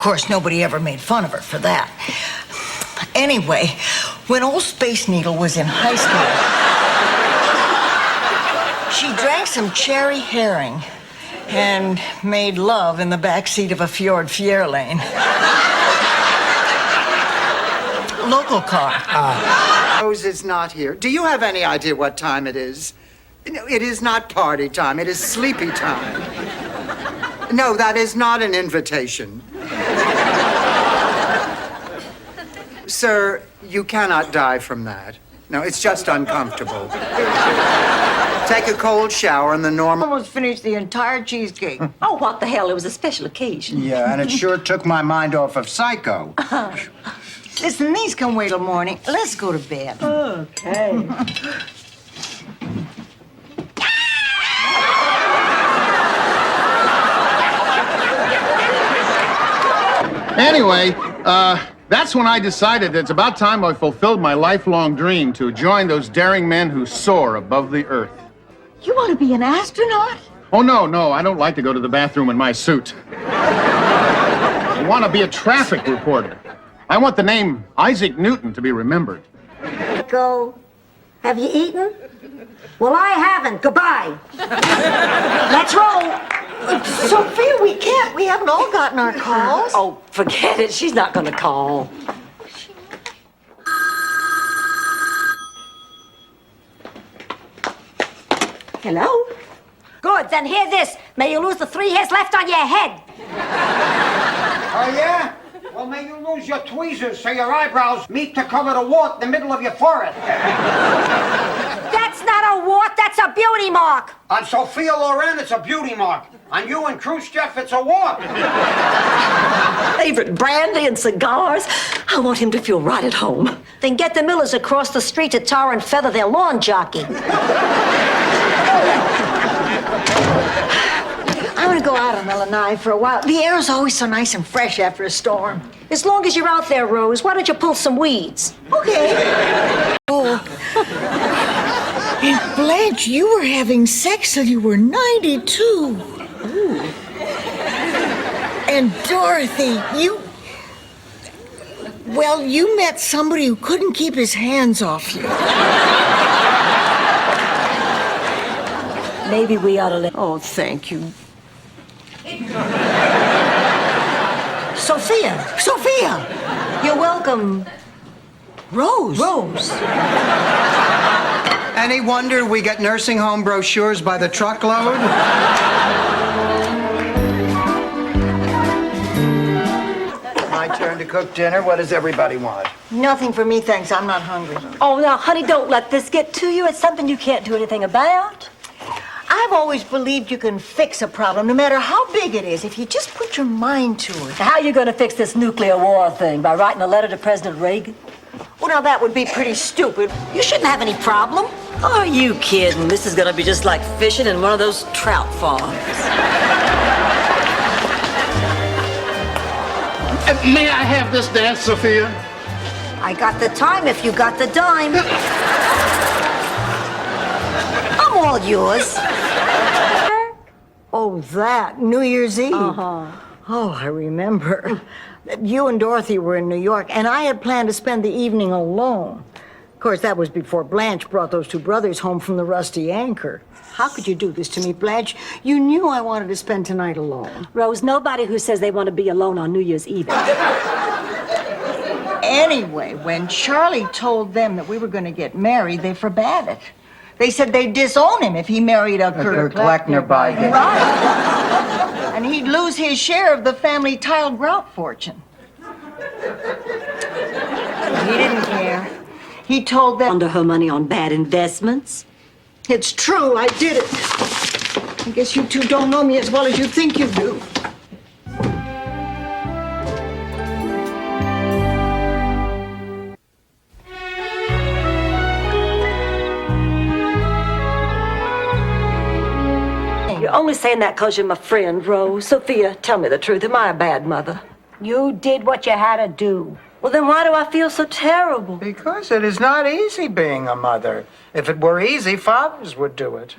Of course, nobody ever made fun of her for that. Anyway, when old Space Needle was in high school, she drank some cherry herring and made love in the backseat of a Fjord Fjerlane. Local car. Rose is not here. Do you have any idea what time it is? No, it is not party time. It is sleepy time. No, that is not an invitation. Sir, you cannot die from that. No, it's just uncomfortable. Take a cold shower and the normal... Almost finished the entire cheesecake. Oh, what the hell? It was a special occasion. Yeah, and it sure took my mind off of Psycho. Listen, these can wait till morning. Let's go to bed. Okay. Anyway, that's when I decided it's about time I fulfilled my lifelong dream to join those daring men who soar above the earth. You want to be an astronaut? Oh, no, I don't like to go to the bathroom in my suit. I want to be a traffic reporter. I want the name Isaac Newton to be remembered. Go. Have you eaten? Well, I haven't. Goodbye. Let's roll. Sophia, we can't. We haven't all gotten our calls. Oh, forget it. She's not going to call. Hello? Good. Then hear this. May you lose the 3 hairs left on your head. Oh, yeah? Well, may you lose your tweezers so your eyebrows meet to cover the wart in the middle of your forehead. That's not a wart. That's a beauty mark. On Sophia Loren, it's a beauty mark. On you and Khrushchev, it's a wart. Favorite brandy and cigars. I want him to feel right at home. Then get the Millers across the street to tar and feather their lawn jockey. I want to go out on the lanai for a while. The air is always so nice and fresh after a storm. As long as you're out there, Rose, why don't you pull some weeds? Okay. Oh. And Blanche, you were having sex till you were 92. Ooh. And Dorothy, you met somebody who couldn't keep his hands off you. Maybe we ought to let... Oh, thank you. Sophia! You're welcome, Rose. Any wonder we get nursing home brochures by the truckload? My turn to cook dinner. What does everybody want? Nothing for me, thanks. I'm not hungry. Oh, now, honey, don't let this get to you. It's something you can't do anything about. I've always believed you can fix a problem, no matter how big it is, if you just put your mind to it. How are you going to fix this nuclear war thing? By writing a letter to President Reagan? Well, now, that would be pretty stupid. You shouldn't have any problem. Are you kidding? This is going to be just like fishing in one of those trout farms. May I have this dance, Sophia? I got the time if you got the dime. I'm all yours. Oh, that, New Year's Eve. Uh-huh. Oh, I remember. You and Dorothy were in New York, and I had planned to spend the evening alone. Of course, that was before Blanche brought those 2 brothers home from the Rusty Anchor. How could you do this to me, Blanche? You knew I wanted to spend tonight alone. Rose, nobody who says they want to be alone on New Year's Eve. Anyway, when Charlie told them that we were going to get married, they forbade it. They said they'd disown him if he married a Kurt Kleckner by him. Right. And he'd lose his share of the family tile grout fortune. He didn't care. He told them... Under her money on bad investments. It's true, I did it. I guess you 2 don't know me as well as you think you do. You're only saying that because you're my friend, Rose. Sophia, tell me the truth. Am I a bad mother? You did what you had to do. Well, then why do I feel so terrible? Because it is not easy being a mother. If it were easy, fathers would do it.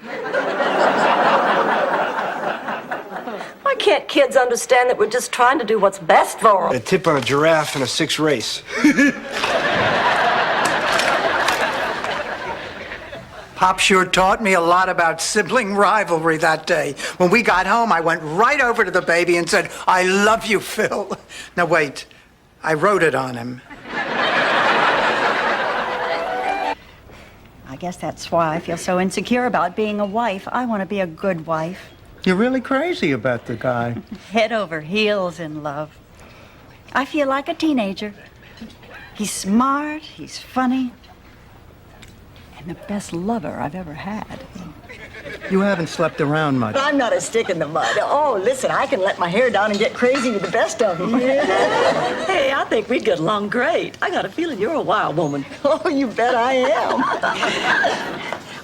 Why can't kids understand that we're just trying to do what's best for them? A tip on a giraffe in a 6 race. Pop sure taught me a lot about sibling rivalry that day. When we got home, I went right over to the baby and said, "I love you, Phil." Now, wait. I wrote it on him. I guess that's why I feel so insecure about being a wife. I want to be a good wife. You're really crazy about the guy. Head over heels in love. I feel like a teenager. He's smart, he's funny, and the best lover I've ever had. You haven't slept around much. I'm not a stick in the mud. Oh, listen, I can let my hair down and get crazy with the best of them. Hey, I think we'd get along great. I got a feeling you're a wild woman. Oh, you bet I am.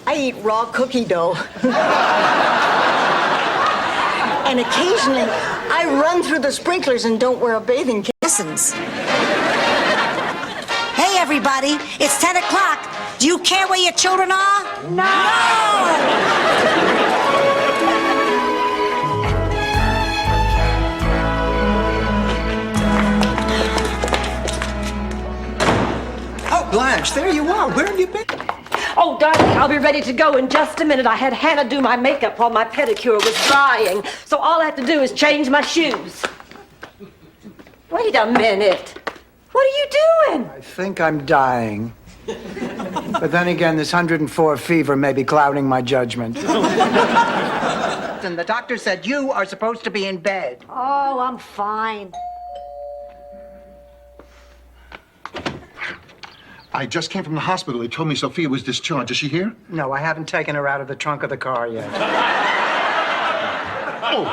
I eat raw cookie dough. And occasionally, I run through the sprinklers and don't wear a bathing cap. Listens. Hey, everybody, it's 10 o'clock. Do you care where your children are? No! Oh, Blanche, there you are. Where have you been? Oh, darling, I'll be ready to go in just a minute. I had Hannah do my makeup while my pedicure was drying, so all I have to do is change my shoes. Wait a minute. What are you doing? I think I'm dying. But then again, this 104 fever may be clouding my judgment. And the doctor said you are supposed to be in bed. Oh, I'm fine. I just came from the hospital. They told me Sophia was discharged. Is she here? No, I haven't taken her out of the trunk of the car yet. Oh,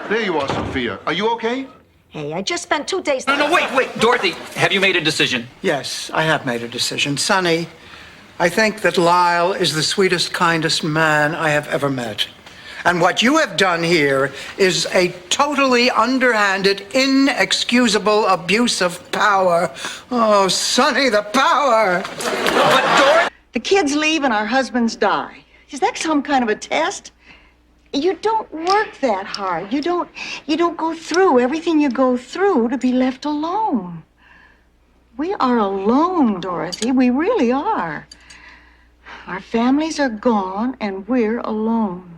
there you are, Sophia. Are you okay? Hey, I just spent 2 days... No, wait, Dorothy, have you made a decision? Yes, I have made a decision. Sonny, I think that Lyle is the sweetest, kindest man I have ever met. And what you have done here is a totally underhanded, inexcusable abuse of power. Oh, Sonny, the power! But Dorothy... The kids leave and our husbands die. Is that some kind of a test? You don't work that hard. You don't go through everything you go through to be left alone. We are alone, Dorothy. We really are. Our families are gone and we're alone.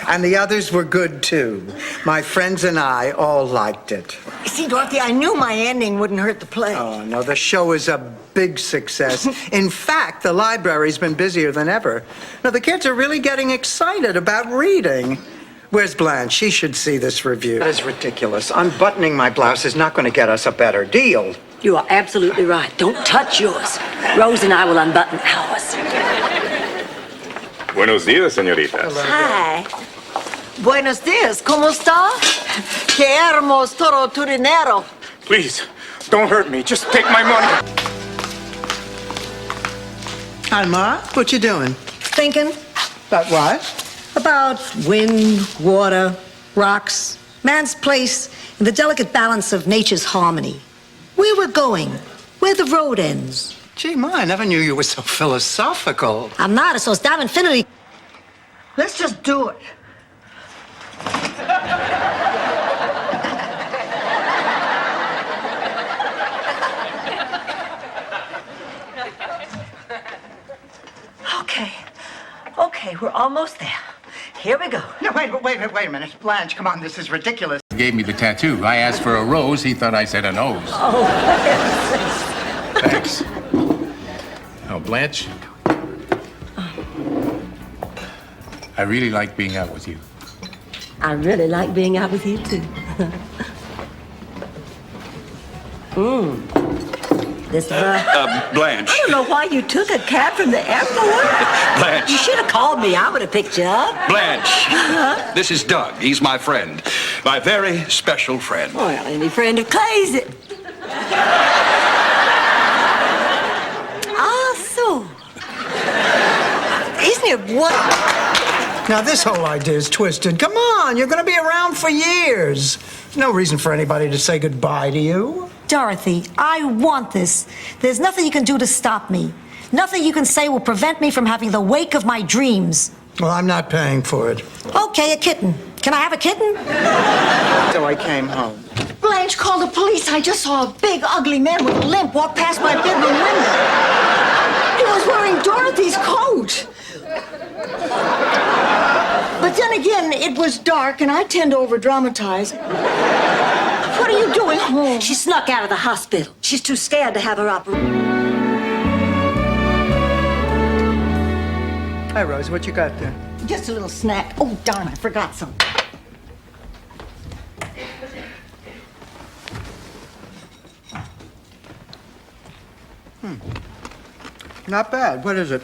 And the others were good, too. My friends and I all liked it. See, Dorothy, I knew my ending wouldn't hurt the play. Oh, no, the show is a big success. In fact, the library's been busier than ever. Now, the kids are really getting excited about reading. Where's Blanche? She should see this review. That is ridiculous. Unbuttoning my blouse is not going to get us a better deal. You are absolutely right. Don't touch yours. Rose and I will unbutton ours. Buenos días, señoritas. Hi. Buenos dias, ¿cómo está? Que hermoso todo tu dinero. Please, don't hurt me. Just take my money. Hi, Ma. What you doing? Thinking About what? about wind, water, rocks, man's place in the delicate balance of nature's harmony. Where we're going, where the road ends. Gee, Ma, I never knew you were so philosophical. I'm not, so it's damn infinity. Let's just do it. Okay, we're almost there. Here we go. No, wait a minute. Blanche, come on, this is ridiculous. He gave me the tattoo. I asked for a rose. He thought I said a nose. Oh, Thanks. Oh, Blanche. I really like being out with you. I really like being out with you, too. This is Blanche. I don't know why you took a cab from the airport. Blanche. You should have called me. I would have picked you up. Blanche. This is Doug. He's my friend. My very special friend. Well, any friend of Clay's. So. Isn't it wonderful? Now, this whole idea is twisted. Come on, you're going to be around for years. There's no reason for anybody to say goodbye to you. Dorothy, I want this. There's nothing you can do to stop me. Nothing you can say will prevent me from having the wake of my dreams. Well, I'm not paying for it. Okay, a kitten. Can I have a kitten? So I came home. Blanche, call the police. I just saw a big, ugly man with a limp walk past my bedroom window. He was wearing Dorothy's coat. But then again, it was dark, and I tend to over-dramatize. What are you doing home? She snuck out of the hospital. She's too scared to have her operation. Hi, Rose. What you got there? Just a little snack. Oh, darn, I forgot some. Not bad. What is it?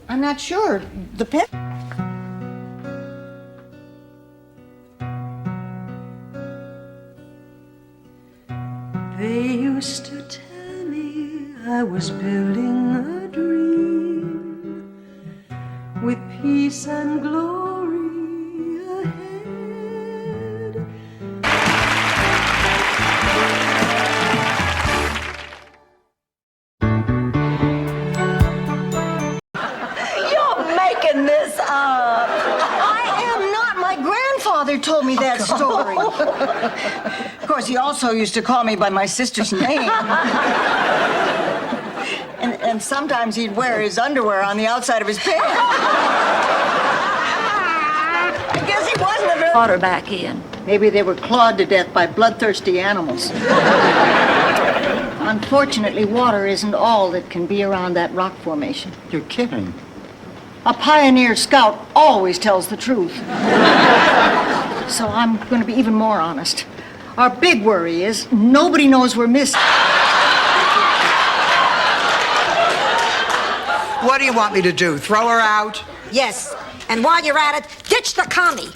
I'm not sure. The pet... They used to tell me I was building a dream with peace and glory ahead. You're making this up. I am not. My grandfather told me that story. Of course, he also used to call me by my sister's name. And sometimes he'd wear his underwear on the outside of his pants. I guess he wasn't a very... Water back in. Maybe they were clawed to death by bloodthirsty animals. Unfortunately, water isn't all that can be around that rock formation. You're kidding. A pioneer scout always tells the truth. So I'm going to be even more honest. Our big worry is nobody knows we're missing. What do you want me to do? Throw her out? Yes. And while you're at it, ditch the commie.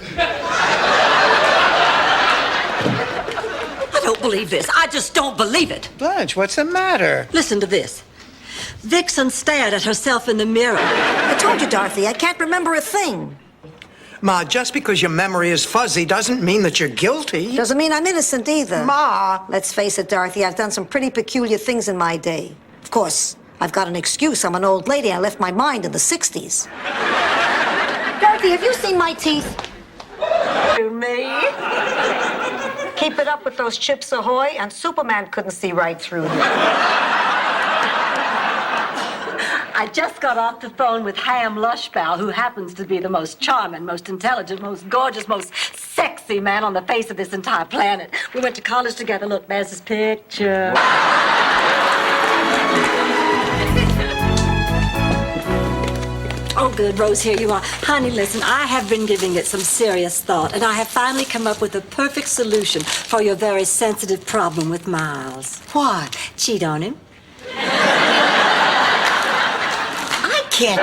I don't believe this. I just don't believe it. Blanche, what's the matter? Listen to this. Vixen stared at herself in the mirror. I told you, Dorothy, I can't remember a thing. Ma, just because your memory is fuzzy doesn't mean that you're guilty. Doesn't mean I'm innocent either. Ma! Let's face it, Dorothy, I've done some pretty peculiar things in my day. Of course, I've got an excuse. I'm an old lady. I left my mind in the 60s. Dorothy, have you seen my teeth? Me? Keep it up with those Chips Ahoy, and Superman couldn't see right through them. I just got off the phone with Ham Lushbow, who happens to be the most charming, most intelligent, most gorgeous, most sexy man on the face of this entire planet. We went to college together. Look, there's his picture. Oh, good, Rose, here you are. Honey, listen, I have been giving it some serious thought, and I have finally come up with a perfect solution for your very sensitive problem with Miles. What? Cheat on him. I can't.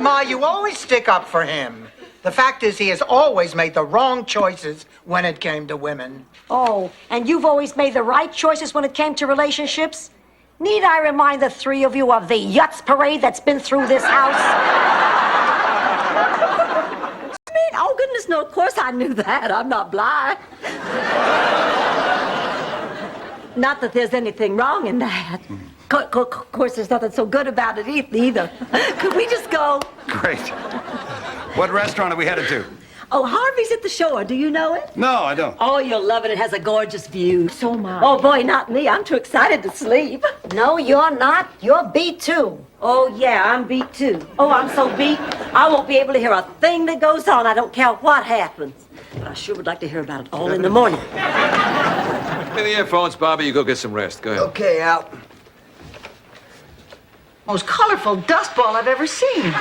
Ma, you always stick up for him. The fact is, he has always made the wrong choices when it came to women. Oh, and you've always made the right choices when it came to relationships? Need I remind the three of you of the Yutz parade that's been through this house? Oh, goodness, no, of course I knew that. I'm not blind. Not that there's anything wrong in that. Of course, there's nothing so good about it either. Could we just go? Great. What restaurant are we headed to? Oh, Harvey's at the shore. Do you know it? No, I don't. Oh, you'll love it. It has a gorgeous view. So am I. Oh, boy, not me. I'm too excited to sleep. No, you're not. You're beat too. Oh, yeah, I'm beat, too. Oh, I'm so beat, I won't be able to hear a thing that goes on. I don't care what happens. But I sure would like to hear about it all in the morning. Give me the earphones, Bobby. You go get some rest. Go ahead. Okay, Al. Most colorful dust ball I've ever seen.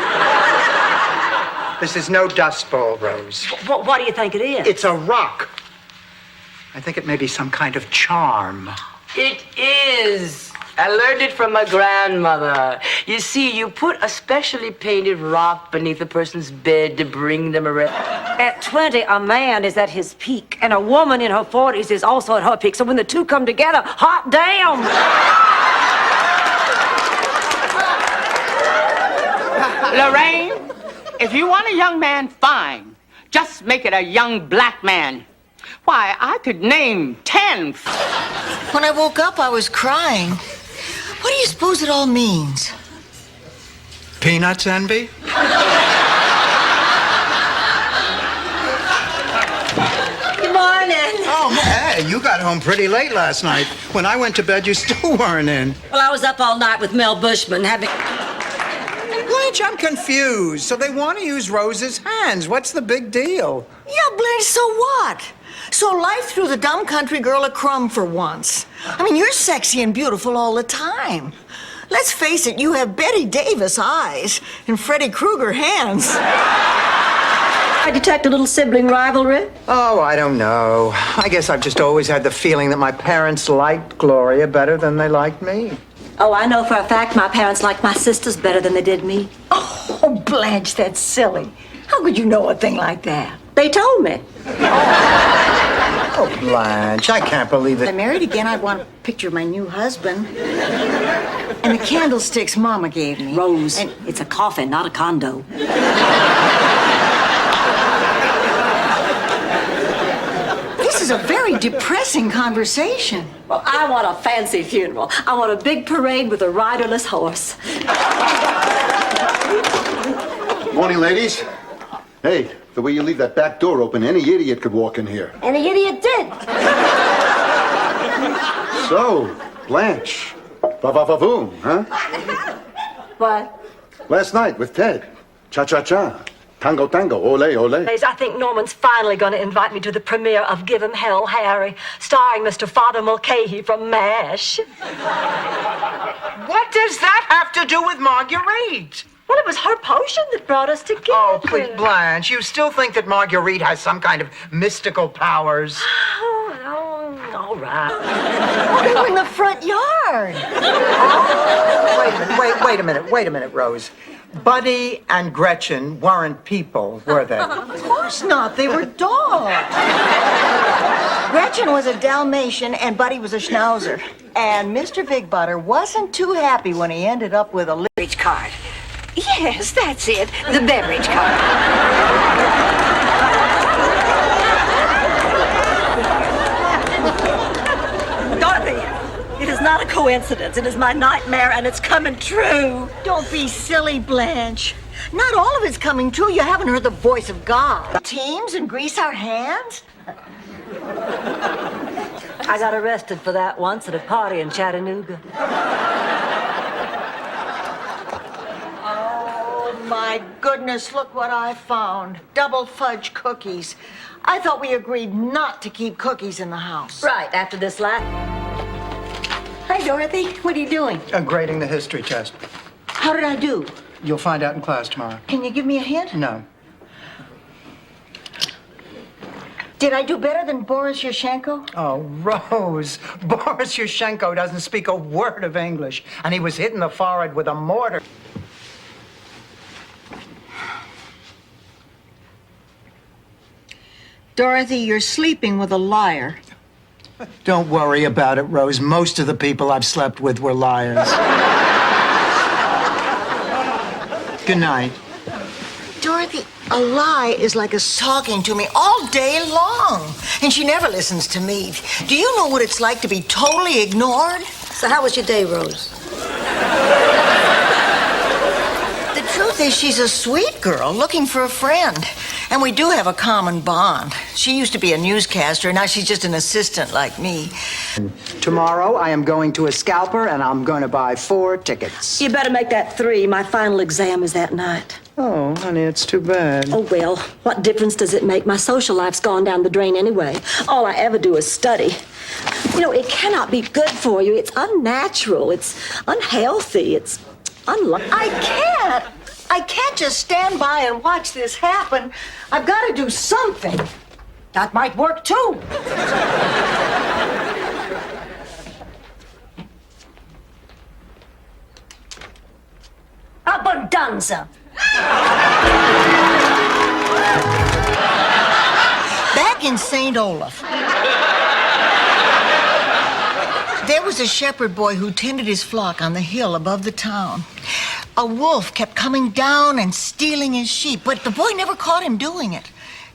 This is no dust bowl, Rose. What do you think it is? It's a rock. I think it may be some kind of charm. It is. I learned it from my grandmother. You see, you put a specially painted rock beneath a person's bed to bring them around. At 20, a man is at his peak, and a woman in her 40s is also at her peak. So when the two come together, hot damn! Lorraine, if you want a young man, fine. Just make it a young black man. Why, I could name 10. When I woke up, I was crying. What do you suppose it all means? Peanuts envy? Good morning. Oh, hey, you got home pretty late last night. When I went to bed, you still weren't in. Well, I was up all night with Mel Bushman having... Blanche, I'm confused. So they want to use Rose's hands. What's the big deal? Yeah, Blanche, so what? So life threw the dumb country girl a crumb for once. I mean, you're sexy and beautiful all the time. Let's face it, you have Betty Davis eyes and Freddy Krueger hands. I detect a little sibling rivalry. Oh, I don't know. I guess I've just always had the feeling that my parents liked Gloria better than they liked me. Oh, I know for a fact my parents liked my sisters better than they did me. Oh, Blanche, that's silly. How could you know a thing like that? They told me. Oh, Blanche, I can't believe If I it. married again, I'd want a picture of my new husband. And the candlesticks Mama gave me. Rose, And it's a coffin, not a condo. this is a very depressing conversation. Well, I want a fancy funeral. I want a big parade with a riderless horse. Morning, ladies. Hey, the way you leave that back door open, any idiot could walk in here. And the idiot did. So, Blanche, va-va-va-voom, huh? What? Last night with Ted. Cha-cha-cha. Tango, tango, ole, ole. I think Norman's finally going to invite me to the premiere of Give 'Em Hell, Harry, starring Mr. Father Mulcahy from MASH. What does that have to do with Marguerite? Well, it was her potion that brought us together. Oh, please, Blanche, you still think that Marguerite has some kind of mystical powers? Oh, all right. Oh, they were in the front yard. Wait a minute, Rose. Buddy and Gretchen weren't people, were they? Of course not. They were dogs. Gretchen was a Dalmatian and Buddy was a Schnauzer. And Mr. Big Butter wasn't too happy when he ended up with a beverage card. Yes, that's it. The beverage card. Dorothy, it is not a coincidence. It is my nightmare, and it's coming true. Don't be silly, Blanche. Not all of it's coming true. You haven't heard the voice of God. Teams and grease our hands? I got arrested for that once at a party in Chattanooga. Oh, my goodness, look what I found. Double fudge cookies. I thought we agreed not to keep cookies in the house. Right, after this last... Hi, Dorothy. What are you doing? Grading the history test. How did I do? You'll find out in class tomorrow. Can you give me a hint? No. Did I do better than Boris Yashchenko? Oh, Rose. Boris Yashchenko doesn't speak a word of English, and he was hit in the forehead with a mortar. Dorothy, you're sleeping with a liar. Don't worry about it, Rose. Most of the people I've slept with were liars. Good night. Dorothy, a lie is like us talking to me all day long. And she never listens to me. Do you know what it's like to be totally ignored? So how was your day, Rose? The truth is, she's a sweet girl looking for a friend. And we do have a common bond. She used to be a newscaster. Now she's just an assistant like me. Tomorrow, I am going to a scalper, and I'm going to buy 4 tickets. You better make that 3. My final exam is that night. Oh, honey, it's too bad. Oh, well, what difference does it make? My social life's gone down the drain anyway. All I ever do is study. You know, it cannot be good for you. It's unnatural. It's unhealthy. It's unlucky. I can't just stand by and watch this happen. I've got to do something. That might work too. Abundanza. Back in St. Olaf, there was a shepherd boy who tended his flock on the hill above the town. A wolf kept coming down and stealing his sheep, but the boy never caught him doing it.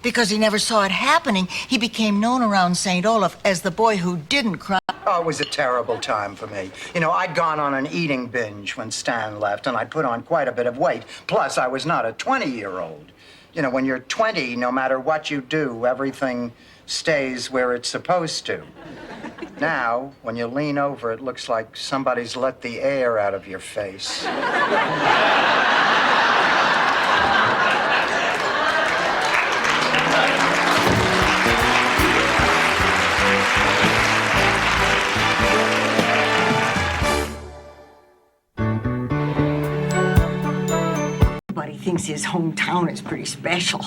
Because he never saw it happening, he became known around St. Olaf as the boy who didn't cry. Oh, it was a terrible time for me. You know, I'd gone on an eating binge when Stan left, and I'd put on quite a bit of weight. Plus, I was not a 20-year-old. You know, when you're 20, no matter what you do, everything stays where it's supposed to. Now, when you lean over, it looks like somebody's let the air out of your face. Everybody thinks his hometown is pretty special.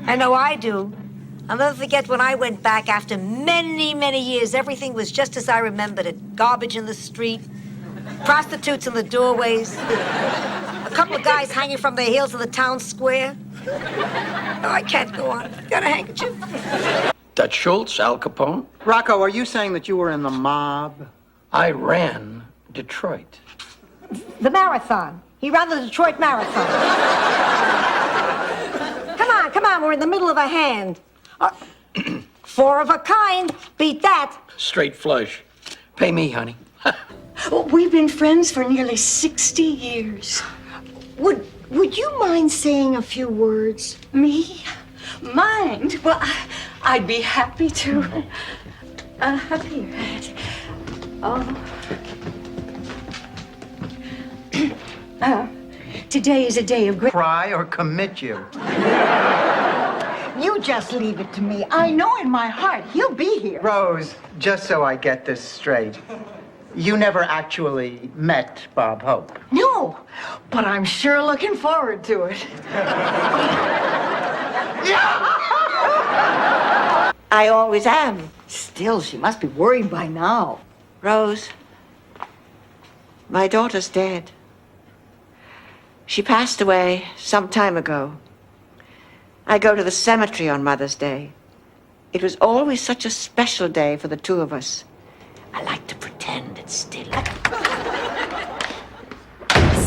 I know I do. I'll never forget when I went back after many, many years. Everything was just as I remembered it. Garbage in the street, prostitutes in the doorways, a couple of guys hanging from their heels in the town square. Oh, I can't go on. Got a handkerchief? Dutch Schultz, Al Capone. Rocco, are you saying that you were in the mob? I ran Detroit. The marathon. He ran the Detroit Marathon. Come on, we're in the middle of a hand. Four of a kind. Beat that. Straight flush. Pay me, honey. We've been friends for nearly 60 years. Would you mind saying a few words? Me? Mind? Well, I'd be happy to. Here. Today is a day of great... Cry or commit you? You just leave it to me. I know in my heart he'll be here. Rose, just so I get this straight, you never actually met Bob Hope. No, but I'm sure looking forward to it. I always am. Still, she must be worried by now. Rose, my daughter's dead. She passed away some time ago. I go to the cemetery on Mother's Day. It was always such a special day for the two of us. I like to pretend it's still.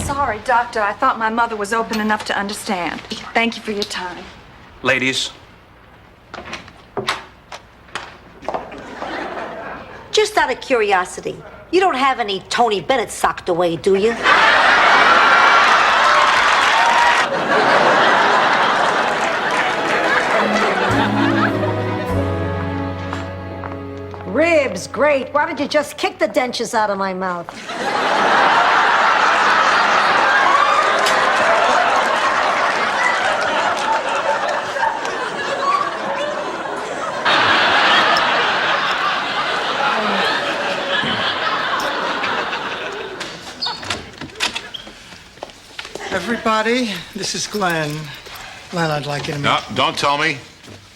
Sorry, Doctor. I thought my mother was open enough to understand. Thank you for your time. Ladies, Just out of curiosity, you don't have any Tony Bennett socked away, do you? Ribs, great. Why don't you just kick the dentures out of my mouth? Everybody, this is Glenn. Glenn, I'd like you to meet... No, don't tell me.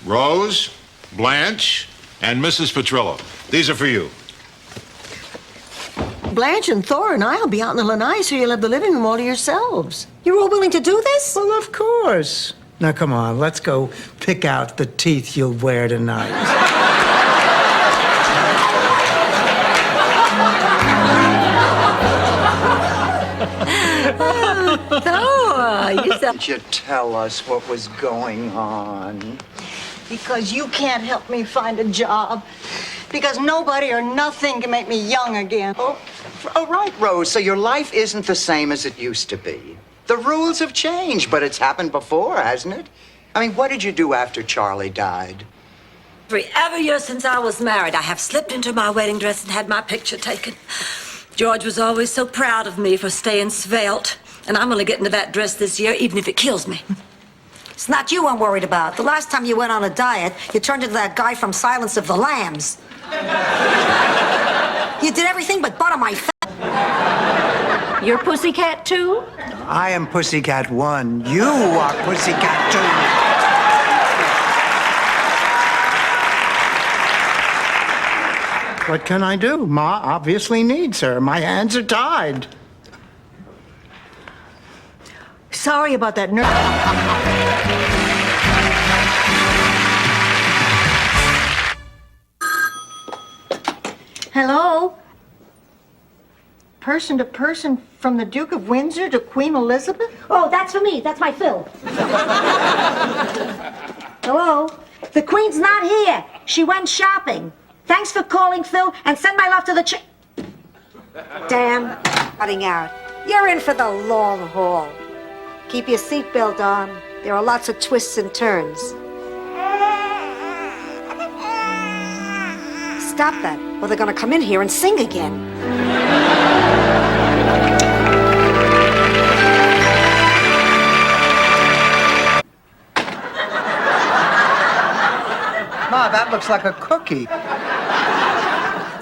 Rose, Blanche, and Mrs. Petrillo. These are for you. Blanche and Thor and I'll be out in the lanai, so you'll have the living room all to yourselves. You're all willing to do this? Well, of course. Now, come on, let's go pick out the teeth you'll wear tonight. Didn't you tell us what was going on? Because you can't help me find a job. Because nobody or nothing can make me young again. Oh, right, Rose. So your life isn't the same as it used to be. The rules have changed, but it's happened before, hasn't it? I mean, what did you do after Charlie died? Every year since I was married, I have slipped into my wedding dress and had my picture taken. George was always so proud of me for staying svelte. And I'm gonna get into that dress this year, even if it kills me. It's not you I'm worried about. The last time you went on a diet, you turned into that guy from Silence of the Lambs. You did everything but butter my fat. You're Pussycat too? I am Pussycat 1. You are Pussycat 2. What can I do? Ma obviously needs her. My hands are tied. Sorry about that nerve. Hello? Person to person from the Duke of Windsor to Queen Elizabeth? Oh, that's for me. That's my fill. Hello? The Queen's not here. She went shopping. Thanks for calling, Phil, and send my love to the Damn, cutting out. You're in for the long haul. Keep your seatbelt on. There are lots of twists and turns. Stop that, or they're gonna come in here and sing again. Ma, that looks like a cookie.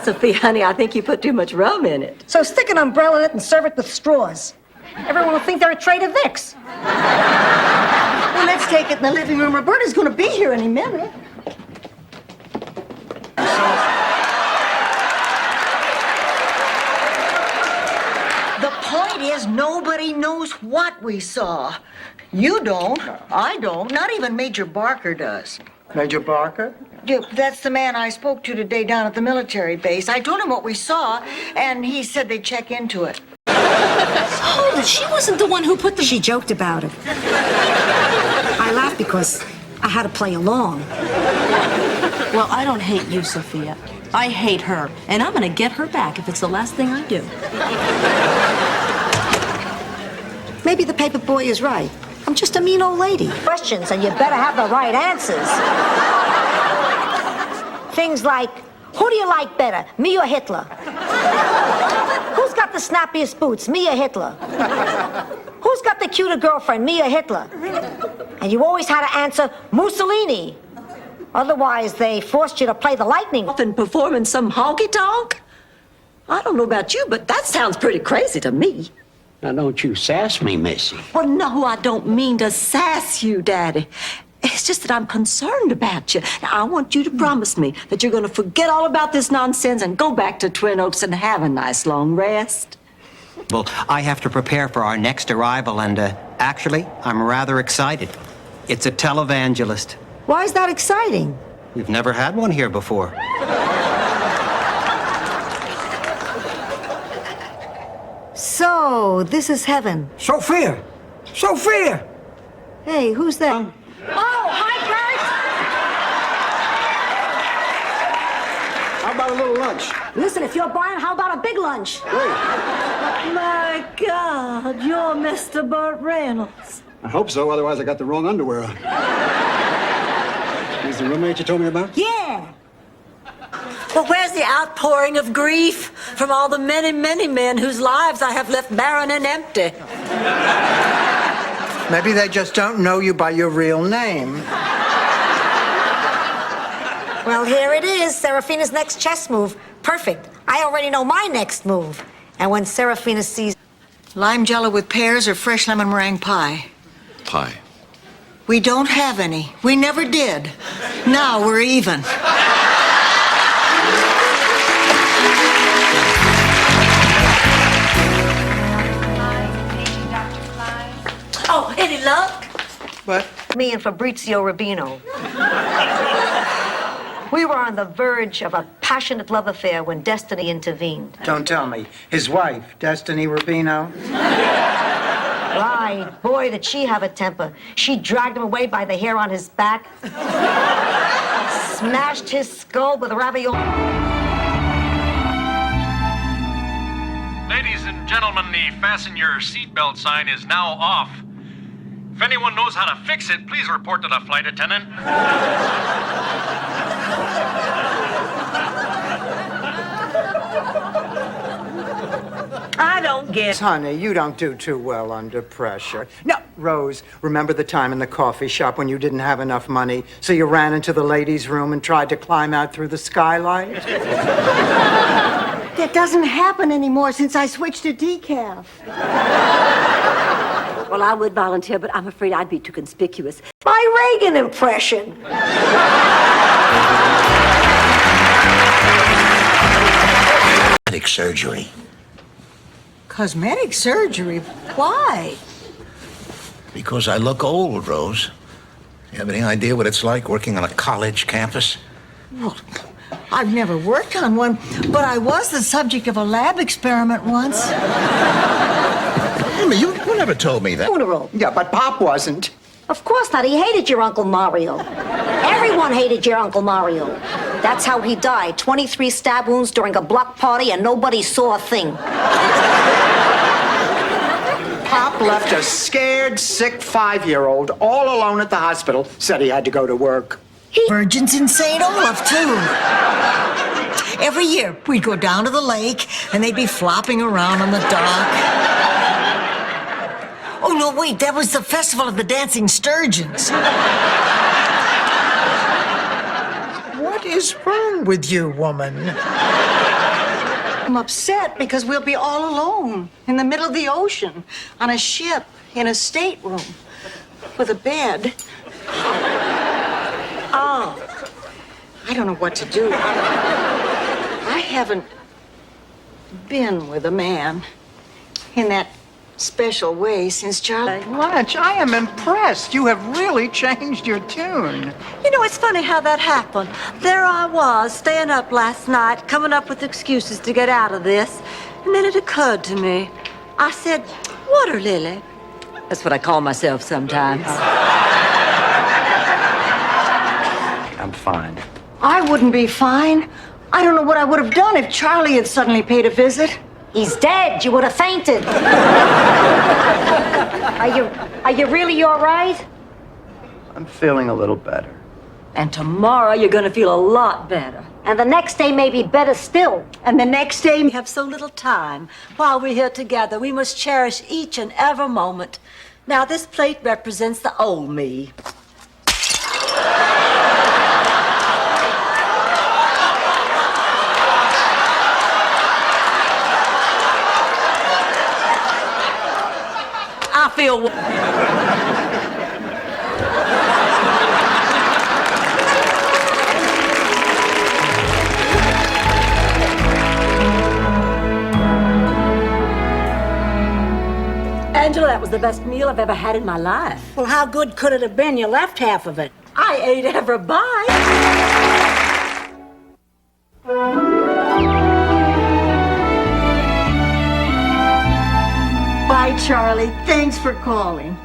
Sophia, honey, I think you put too much rum in it. So stick an umbrella in it and serve it with straws. Everyone will think they're at Trader Vic's. Well, let's take it in the living room. Roberta's going to be here any minute. The point is, nobody knows what we saw. You don't. I don't. Not even Major Barker does. Major Barker? Yeah, that's the man I spoke to today down at the military base. I told him what we saw, and he said they'd check into it. Hold it, she wasn't the one who put the... She joked about it. I laughed because I had to play along. Well, I don't hate you, Sophia. I hate her, and I'm gonna get her back if it's the last thing I do. Maybe the paper boy is right. I'm just a mean old lady. Questions, and you better have the right answers. Things like, who do you like better, me or Hitler? Who's got the snappiest boots, me or Hitler? Who's got the cuter girlfriend, me or Hitler? And you always had to answer Mussolini. Otherwise, they forced you to play the lightning. And performing some honky-tonk? I don't know about you, but that sounds pretty crazy to me. Now, don't you sass me, Missy. Well, no, I don't mean to sass you, Daddy. It's just that I'm concerned about you. Now, I want you to promise me that you're going to forget all about this nonsense and go back to Twin Oaks and have a nice long rest. Well, I have to prepare for our next arrival, and actually, I'm rather excited. It's a televangelist. Why is that exciting? We've never had one here before. So, this is heaven. Sophia! Sophia! Hey, who's that? Oh, hi, How about a little lunch? Kurt! Listen, if you're buying, how about a big lunch? My God, you're Mr. Burt Reynolds. I hope so, otherwise I got the wrong underwear on. He's the roommate you told me about? Yeah! Well, where's the outpouring of grief from all the many, many men whose lives I have left barren and empty? Maybe they just don't know you by your real name. Well, here it is, Serafina's next chess move. Perfect. I already know my next move. And when Serafina sees... Lime jello with pears or fresh lemon meringue pie? Pie. We don't have any. We never did. Now we're even. Oh, any luck? What? Me and Fabrizio Rubino. We were on the verge of a passionate love affair when destiny intervened. Don't tell me. His wife, Destiny Rubino. Right. Boy, did she have a temper. She dragged him away by the hair on his back, smashed his skull with ravioli. Ladies and gentlemen, the fasten your seatbelt sign is now off. If anyone knows how to fix it, please report to the flight attendant. I don't get... Honey, you don't do too well under pressure. No, Rose, remember the time in the coffee shop when you didn't have enough money, so you ran into the ladies' room and tried to climb out through the skylight? That doesn't happen anymore since I switched to decaf. Well, I would volunteer, but I'm afraid I'd be too conspicuous. My Reagan impression. Cosmetic surgery. Cosmetic surgery? Why? Because I look old, Rose. You have any idea what it's like working on a college campus? Well, I've never worked on one, but I was the subject of a lab experiment once. You never told me that. Yeah, but Pop wasn't. Of course not. He hated your Uncle Mario. Everyone hated your Uncle Mario. That's how he died. 23 stab wounds during a block party and nobody saw a thing. Pop left a scared, sick 5-year-old all alone at the hospital. Said he had to go to work. Virgins in St. Olaf, too. Every year, we'd go down to the lake, and they'd be flopping around on the dock. Oh, no, wait, that was the Festival of the Dancing Sturgeons. What is wrong with you, woman? I'm upset because we'll be all alone in the middle of the ocean, on a ship, in a stateroom, with a bed. Oh, I don't know what to do. I haven't been with a man in that special way since Charlie. Blanche, I am impressed. You have really changed your tune. You know, it's funny how that happened. There I was, staying up last night, coming up with excuses to get out of this. And then it occurred to me. I said, Water Lily. That's what I call myself sometimes. I'm fine. I wouldn't be fine. I don't know what I would have done if Charlie had suddenly paid a visit. He's dead. You would have fainted. Are you really all right? I'm feeling a little better. And tomorrow you're going to feel a lot better. And the next day may be better still. And the next day we have so little time. While we're here together, we must cherish each and every moment. Now, this plate represents the old me. I feel... Angela, that was the best meal I've ever had in my life. Well, how good could it have been? You left half of it. I ate every bite. Bye, Charlie. Thanks for calling.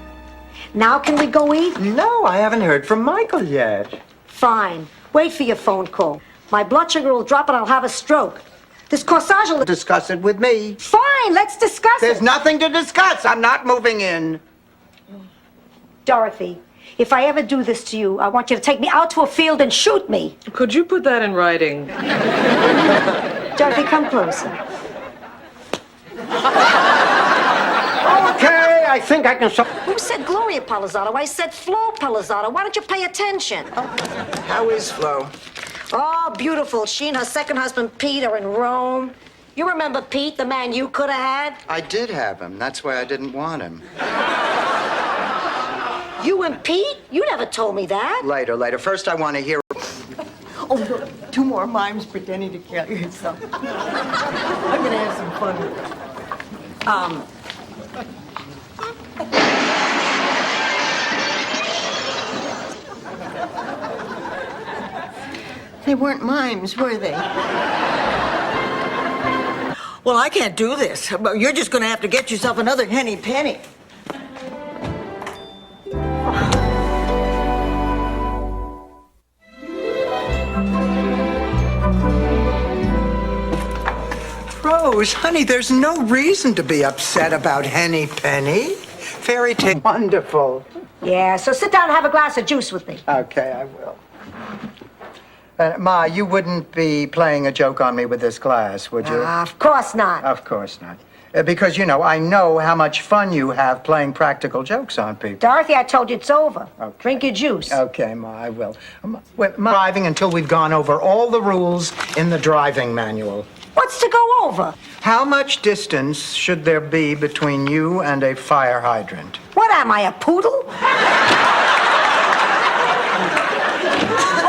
Now can we go eat? No, I haven't heard from Michael yet. Fine. Wait for your phone call. My blood sugar will drop and I'll have a stroke. This corsage will... Discuss it with me. Fine, let's discuss There's it. nothing to discuss. I'm not moving in. Dorothy, if I ever do this to you, I want you to take me out to a field and shoot me. Could you put that in writing? Dorothy, come closer. Okay, I think I can... Who said Gloria Palazzotto? I said Flo Palazzotto. Why don't you pay attention? How is Flo? Oh, beautiful. She and her second husband, Pete, are in Rome. You remember Pete, the man you could have had? I did have him. That's why I didn't want him. You and Pete? You never told me that. Later. First, I want to hear... Oh, look, 2 more mimes pretending to kill yourself. I'm gonna have some fun with it. They weren't mimes, were they? Well, I can't do this. You're just gonna have to get yourself another henny penny. Rose, honey, there's no reason to be upset about Henny Penny. Fairy tale, wonderful. Yeah, so sit down and have a glass of juice with me. Okay, I will. Ma, you wouldn't be playing a joke on me with this glass, would you? Of course not. Of course not. Because, you know, I know how much fun you have playing practical jokes on people. Dorothy, I told you it's over. Okay. Drink your juice. Okay, Ma, I will. Driving until we've gone over all the rules in the driving manual. What's to go over? How much distance should there be between you and a fire hydrant? What am I, a poodle?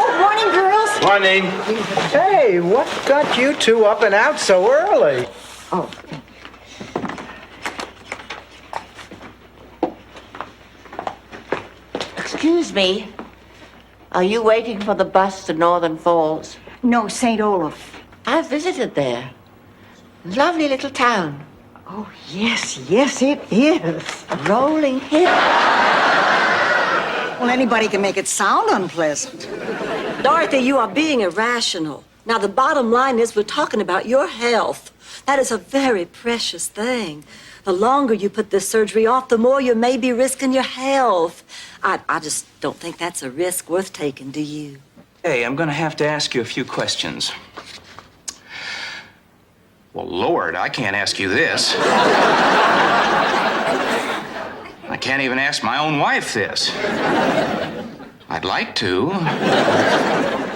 Oh, morning, girls. Morning. Hey, what got you two up and out so early? Oh. Excuse me. Are you waiting for the bus to Northern Falls? No, St. Olaf. I've visited there. Lovely little town. Oh, yes, it is. Rolling hill. Well, anybody can make it sound unpleasant. Dorothy, you are being irrational. Now, the bottom line is we're talking about your health. That is a very precious thing. The longer you put this surgery off, the more you may be risking your health. I just don't think that's a risk worth taking, do you? Hey, I'm gonna have to ask you a few questions. Well, Lord, I can't ask you this. I can't even ask my own wife this. I'd like to.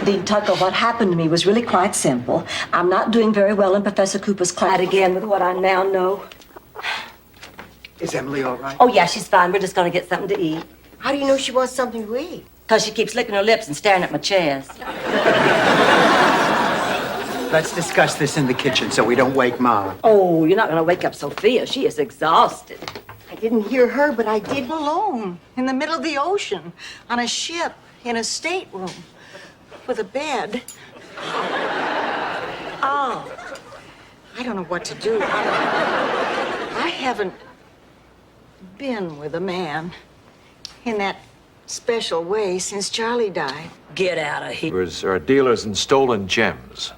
Dean Tucker, what happened to me was really quite simple. I'm not doing very well in Professor Cooper's class again with what I now know. Is Emily all right? Oh, yeah, she's fine. We're just going to get something to eat. How do you know she wants something to eat? Because she keeps licking her lips and staring at my chest. Let's discuss this in the kitchen so we don't wake Ma. Oh, you're not going to wake up Sophia. She is exhausted. I didn't hear her, but I did alone, in the middle of the ocean, on a ship, in a stateroom, with a bed. Oh, I don't know what to do. I haven't been with a man in that special way since Charlie died. Get out of here. Are dealers in stolen gems.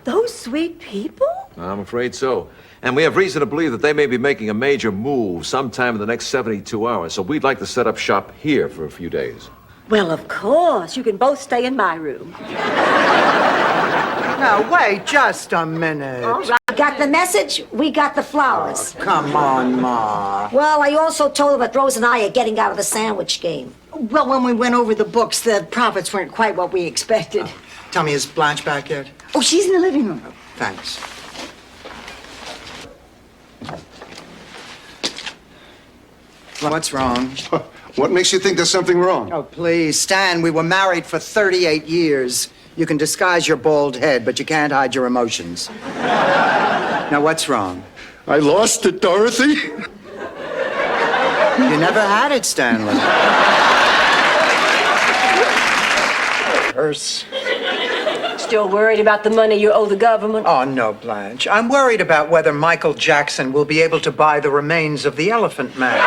Those sweet people? I'm afraid so. And we have reason to believe that they may be making a major move sometime in the next 72 hours. So we'd like to set up shop here for a few days. Well, of course. You can both stay in my room. Now, wait just a minute. All right. Got the message? We got the flowers. Come on, Ma. Well, I also told her that Rose and I are getting out of the sandwich game. Well, when we went over the books, the profits weren't quite what we expected. Tell me, is Blanche back yet? Oh, she's in the living room. Thanks. What's wrong? What makes you think there's something wrong? Oh, please, Stan, we were married for 38 years. You can disguise your bald head, but you can't hide your emotions. Now, what's wrong? I lost it, Dorothy. You never had it, Stanley. Purse. Still worried about the money you owe the government? Oh, no, Blanche. I'm worried about whether Michael Jackson will be able to buy the remains of the Elephant Man.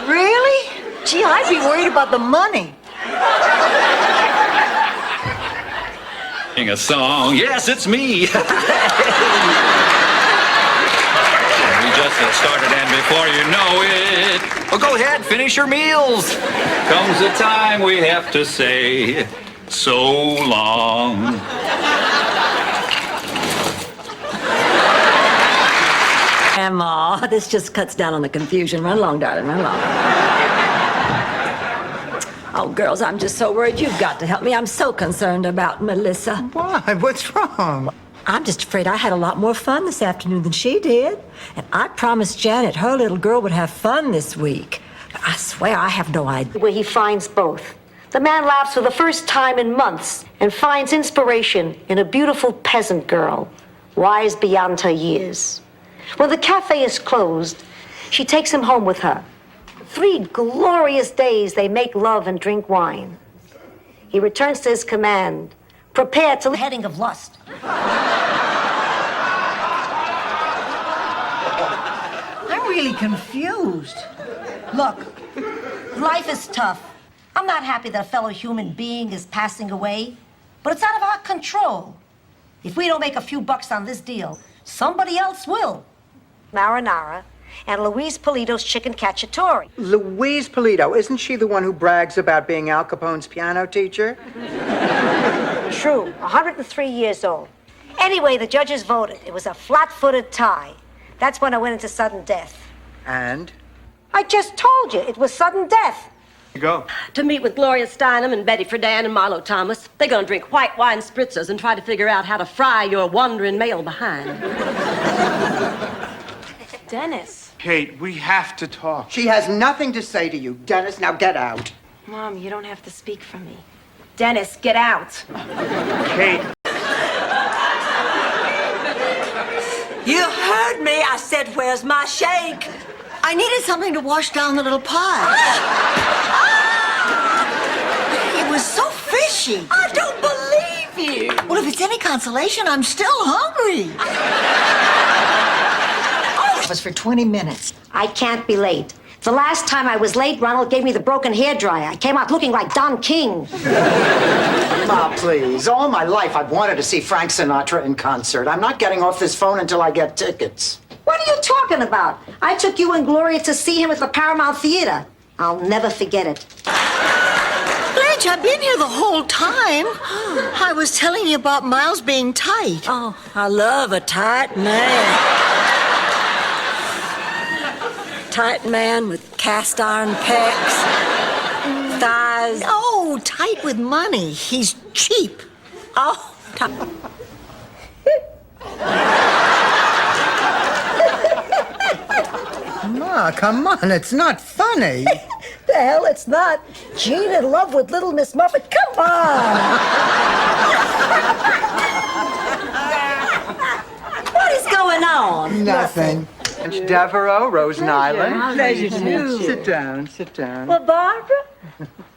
Really? Gee, I'd be worried about the money. Sing a song. Yes, it's me. We just started, and before you know it, well, go ahead, finish your meals. Comes the time we have to say so long. Grandma, this just cuts down on the confusion. Run along, darling, run along. Oh, girls, I'm just so worried. You've got to help me. I'm so concerned about Melissa. Why? What's wrong? I'm just afraid I had a lot more fun this afternoon than she did. And I promised Janet her little girl would have fun this week. But I swear I have no idea. Where he finds both. The man laughs for the first time in months and finds inspiration in a beautiful peasant girl, wise beyond her years. When the cafe is closed, she takes him home with her. 3 glorious days they make love and drink wine. He returns to his command, prepared to the heading of lust. I'm really confused. Look, life is tough. I'm not happy that a fellow human being is passing away, but it's out of our control. If we don't make a few bucks on this deal, somebody else will. Marinara and Louise Polito's chicken cacciatore. Louise Polito, isn't she the one who brags about being Al Capone's piano teacher? True, 103 years old. Anyway, the judges voted. It was a flat-footed tie. That's when I went into sudden death. And? I just told you, it was sudden death. You go. To meet with Gloria Steinem and Betty Friedan and Marlo Thomas. They're going to drink white wine spritzers and try to figure out how to fry your wandering male behind. Dennis. Kate, we have to talk. She has nothing to say to you. Dennis, now get out. Mom, you don't have to speak for me. Dennis, get out. Kate. You heard me. I said, where's my shake? I needed something to wash down the little pie. It was so fishy. I don't believe you. Well, if it's any consolation, I'm still hungry. Oh, office for 20 minutes. I can't be late. The last time I was late, Ronald gave me the broken hairdryer. I came out looking like Don King. Ma, please. All my life I've wanted to see Frank Sinatra in concert. I'm not getting off this phone until I get tickets. What are you talking about? I took you and Gloria to see him at the Paramount Theater. I'll never forget it. Blanche, I've been here the whole time. I was telling you about Miles being tight. Oh, I love a tight man. Tight man with cast iron pecs, thighs. Oh, tight with money. He's cheap. Oh, Ma, come on. It's not funny. The hell it's not. Gene in love with Little Miss Muffet. Come on! what is going on? Nothing. Devereaux, Rose Nyland. Pleasure to meet you. Sit down, sit down. Well, Barbara,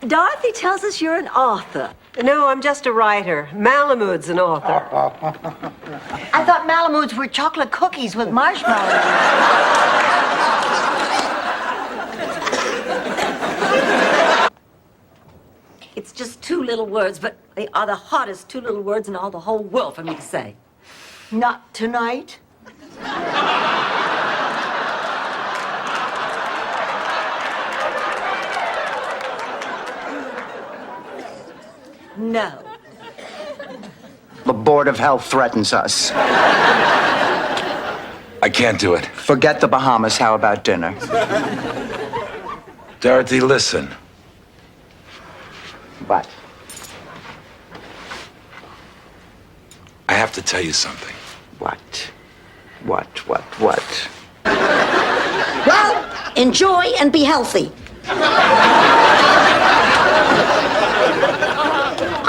Dorothy tells us you're an author. No, I'm just a writer. Malamud's an author. I thought Malamudes were chocolate cookies with marshmallows. It's just two little words, but they are the hottest two little words in all the whole world for me to say. Not tonight. No. The Board of Health threatens us. I can't do it. Forget the Bahamas. How about dinner? Dorothy, listen. What? I have to tell you something. What? Well, enjoy and be healthy.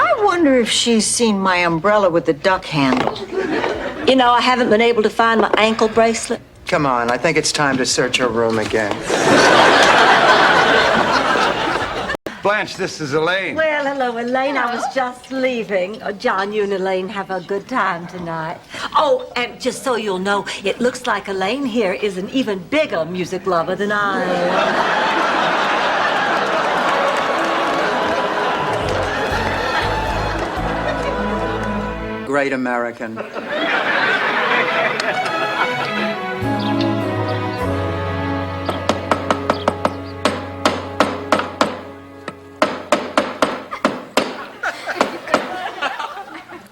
I wonder if she's seen my umbrella with the duck handle. You know, I haven't been able to find my ankle bracelet. Come on, I think it's time to search her room again. Blanche, this is Elaine. Well, hello, Elaine. I was just leaving. Oh, John, you and Elaine have a good time tonight. Oh, and just so you'll know, it looks like Elaine here is an even bigger music lover than I am. Great American.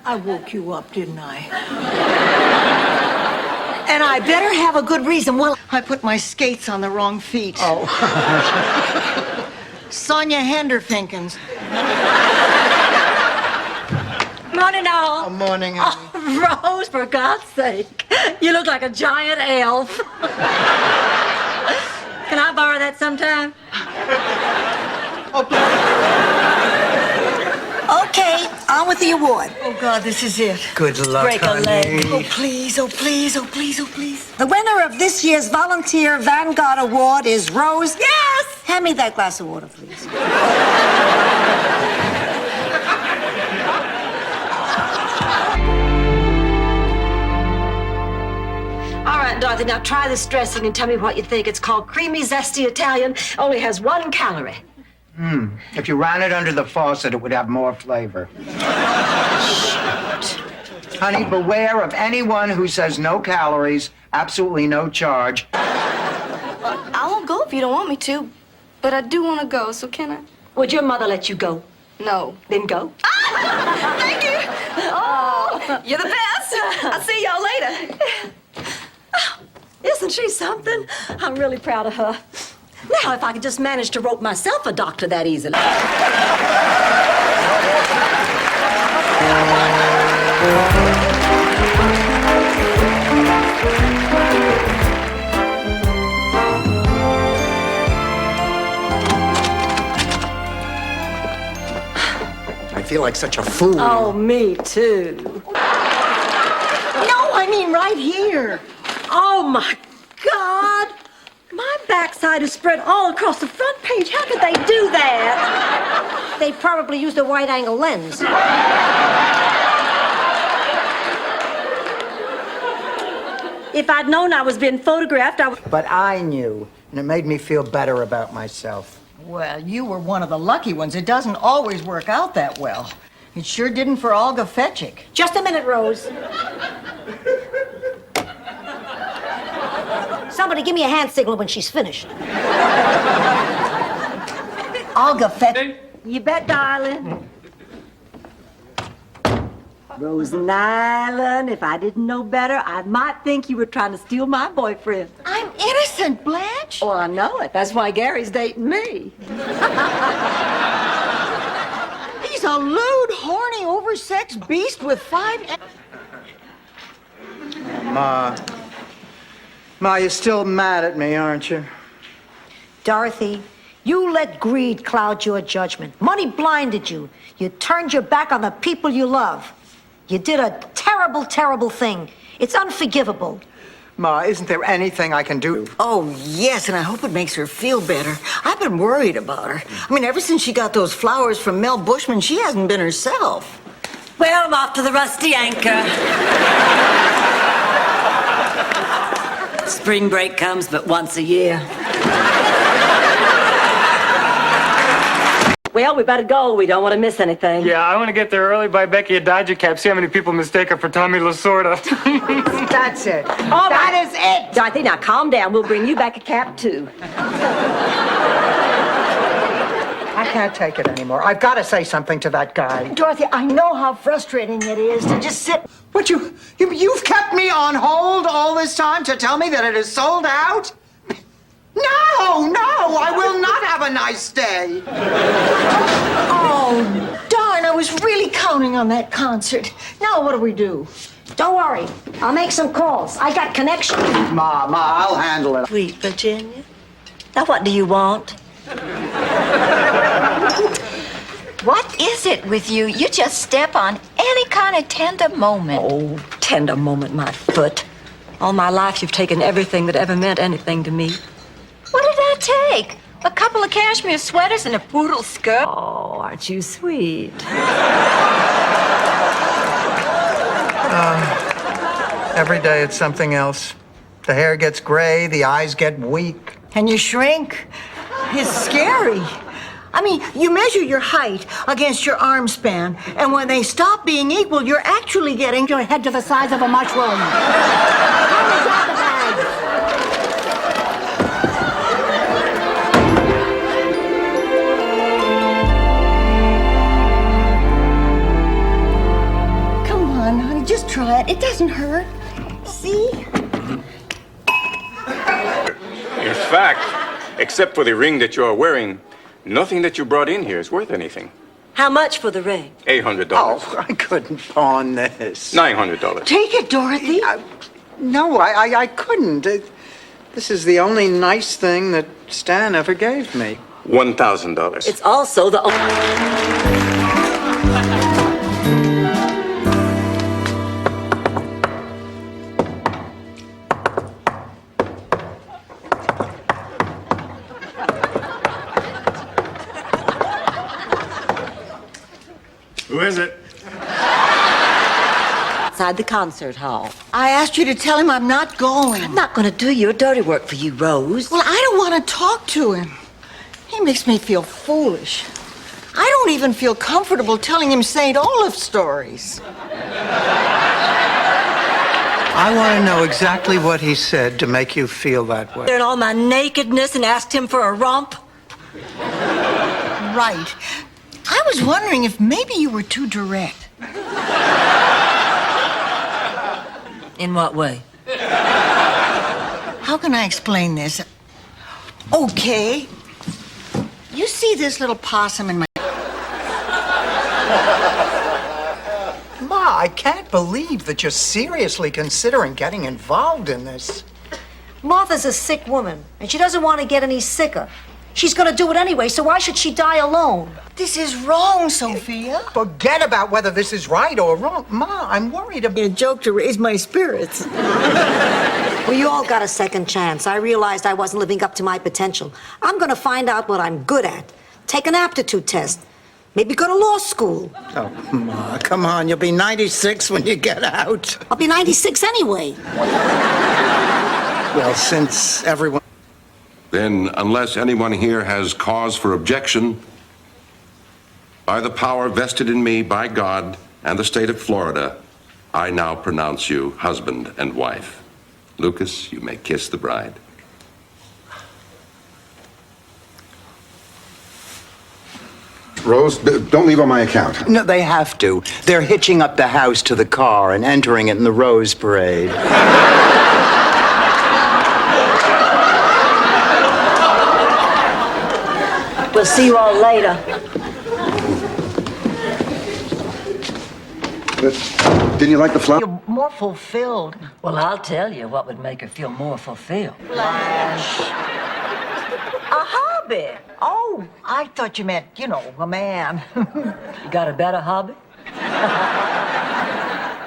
I woke you up, didn't I? And I better have a good reason. Well, I put my skates on the wrong feet. Oh. Sonia Henderfinkins. Morning, all. Oh, morning, honey. Oh, Rose, for God's sake. You look like a giant elf. Can I borrow that sometime? Okay, on with the award. Oh, God, this is it. Good luck, Break a honey. leg. Oh, please, oh, please, oh, please, oh, please. The winner of this year's Volunteer Vanguard Award is Rose. Yes! Hand me that glass of water, please. All right, Dorothy, now try this dressing and tell me what you think. It's called Creamy Zesty Italian, only has 1 calorie. If you ran it under the faucet, it would have more flavor. Honey, beware of anyone who says no calories, absolutely no charge. I won't go if you don't want me to, but I do want to go, so can I? Would your mother let you go? No. Then go. Thank you. Oh, you're the best. I'll see y'all later. Isn't she something? I'm really proud of her. Now, if I could just manage to rope myself a doctor that easily. I feel like such a fool. Oh, me too. No, I mean right here. Oh, my God. My backside is spread all across the front page. How could they do that? They probably used a wide-angle lens. If I'd known I was being photographed, I would. But I knew, and it made me feel better about myself. Well, you were one of the lucky ones. It doesn't always work out that well. It sure didn't for Olga Fetchik. Just a minute, Rose. Somebody give me a hand signal when she's finished. Olga Fetchik. You bet, darling. Rose Nyland, if I didn't know better, I might think you were trying to steal my boyfriend. I'm innocent, Blanche. Oh, I know it. That's why Gary's dating me. He's a lewd, horny, oversexed beast with 5... Ma, you're still mad at me, aren't you? Dorothy, you let greed cloud your judgment. Money blinded you. You turned your back on the people you love. You did a terrible, terrible thing. It's unforgivable. Ma, isn't there anything I can do? Oh, yes, and I hope it makes her feel better. I've been worried about her. I mean, ever since she got those flowers from Mel Bushman, she hasn't been herself. Well, I'm off to the Rusty Anchor. Spring break comes but once a year. Well, we better go. We don't want to miss anything. Yeah, I want to get there early, buy Becky a Dodger cap, see how many people mistake her for Tommy Lasorda. That's it. All That right. is it. Dorothy, now calm down. We'll bring you back a cap, too. I can't take it anymore. I've got to say something to that guy. Dorothy, I know how frustrating it is to just sit... What, you've kept me on hold all this time to tell me that it is sold out? No, I will not have a nice day. Oh, darn, I was really counting on that concert. Now what do we do? Don't worry. I'll make some calls. I got connections. Ma, I'll handle it. Sweet Virginia. Now, what do you want? What is it with you? You just step on any kind of tender moment. Oh, tender moment, my foot. All my life, you've taken everything that ever meant anything to me. What did that take? A couple of cashmere sweaters and a poodle skirt? Oh, aren't you sweet? Every day it's something else. The hair gets gray, the eyes get weak. And you shrink. It's scary. I mean, you measure your height against your arm span, and when they stop being equal, you're actually getting your head to the size of a mushroom. Come on, honey, just try it. It doesn't hurt. See? In fact, except for the ring that you're wearing, nothing that you brought in here is worth anything. How much for the ring? $800. Oh, I couldn't pawn this. $900. Take it, Dorothy. No, I couldn't. This is the only nice thing that Stan ever gave me. $1,000. It's also the only... Who is it? Outside the concert hall. I asked you to tell him I'm not going. I'm not going to do your dirty work for you, Rose. Well, I don't want to talk to him. He makes me feel foolish. I don't even feel comfortable telling him St. Olaf stories. I want to know exactly what he said to make you feel that way. In all my nakedness and asked him for a romp. Right. I was wondering if maybe you were too direct. In what way? How can I explain this? Okay. You see this little possum in my... Ma, I can't believe that you're seriously considering getting involved in this. Martha's a sick woman, and she doesn't want to get any sicker. She's going to do it anyway, so why should she die alone? This is wrong, Sophia. Forget about whether this is right or wrong. Ma, I'm worried about... A joke to raise my spirits. Well, you all got a second chance. I realized I wasn't living up to my potential. I'm going to find out what I'm good at. Take an aptitude test. Maybe go to law school. Oh, Ma, come on. You'll be 96 when you get out. I'll be 96 anyway. Well, since everyone... Then, unless anyone here has cause for objection, by the power vested in me by God and the state of Florida, I now pronounce you husband and wife. Lucas, you may kiss the bride. Rose, don't leave on my account. No, they have to. They're hitching up the house to the car and entering it in the Rose Parade. We'll see you all later. Didn't you like the flower? You're more fulfilled. Well, I'll tell you what would make her feel more fulfilled. Blanche. A hobby. Oh, I thought you meant, you know, a man. You got a better hobby?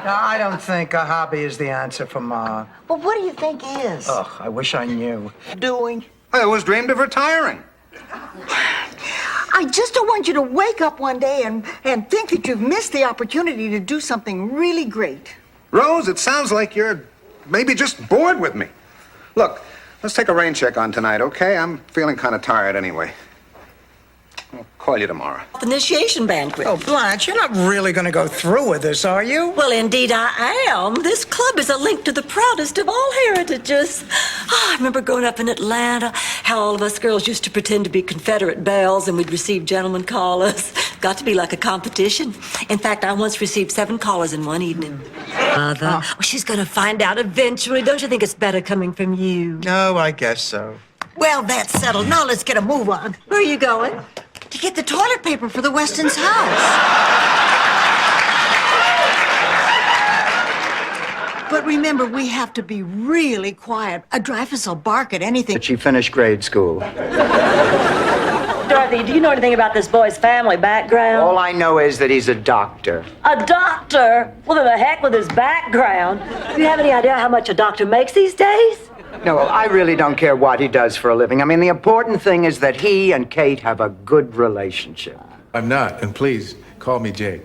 No, I don't think a hobby is the answer for Ma. Well, what do you think is? Ugh, I wish I knew. Doing? I always dreamed of retiring. I just don't want you to wake up one day and think that you've missed the opportunity to do something really great. Rose, it sounds like you're maybe just bored with me. Look, let's take a rain check on tonight, okay? I'm feeling kind of tired anyway. I'll call you tomorrow. Initiation banquet. Oh, Blanche, you're not really going to go through with this, are you? Well, indeed I am. This club is a link to the proudest of all heritages. Oh, I remember growing up in Atlanta, how all of us girls used to pretend to be Confederate belles and we'd receive gentlemen callers. Got to be like a competition. In fact, I once received 7 callers in one evening. Mother, well, she's going to find out eventually. Don't you think it's better coming from you? No, I guess so. Well, that's settled. Now let's get a move on. Where are you going? To get the toilet paper for the Weston's house. But remember, we have to be really quiet. A Dreyfus will bark at anything. Did she finish grade school? Dorothy, do you know anything about this boy's family background? All I know is that he's a doctor. A doctor? Well, then the heck with his background. Do you have any idea how much a doctor makes these days? No, I really don't care what he does for a living. I mean, the important thing is that he and Kate have a good relationship. I'm not, and please, call me Jake.